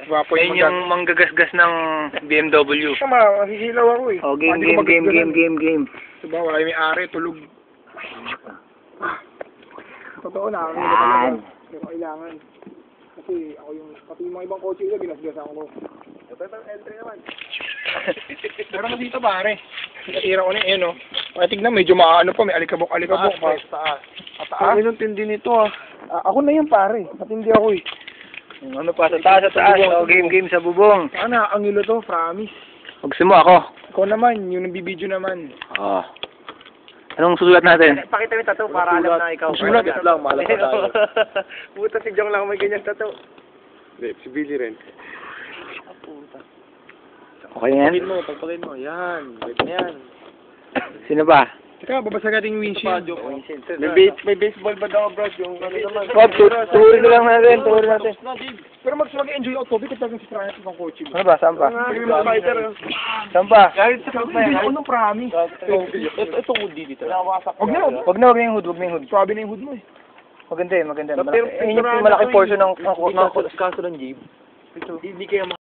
Wapo Ayun yung manggagasgas ng BMW. Sama, hihilaw ako eh. Oh, game. Diba, wala yung may-ari, tulog. Totoo na, ang hila talaga. Pero kailangan. Kasi ako yung, pati yung mga ibang kotse ko, ginasgasan ko. Ito yung entry naman. Meron na dito pare. Natira ko na yun, no? Kaya tignan, medyo maano pa, may alikabok pa. Taas. Ang inong tindi nito ah. Ako na yun pare, patindi ako eh. Ano pa, sa taas. Oh, game sa bubong. Sana, ang ilo to, promise. Huwag mo ako. Ikaw naman, yung nabibideo naman. Oh. Anong susulat natin? Pakita mo yung tattoo para alam na ikaw. Sulat lang, mahala pa tayo. Puta si Jong lang may ganyan tattoo. Hindi, si Billy rin. Okay yan? Pagpakin mo, yan. Wait na yan. Sino ba? Teka, babasagatin yung windshield. May baseball ba daw, bro? Yung ano naman. Bob, tuloy lang natin. Pero mag-enjoy ako, Toby, kapag nasisirahan sa isang kotse mo. Ano ba? Saan pa? Spider. Saan pa? Hindi ako nung promise. Ito wood dito. Huwag na, Huwag na yung hood. Swabe na yung hood mo eh. Maganda. Malaki portion ng Kaso ng Jabe. Hindi kaya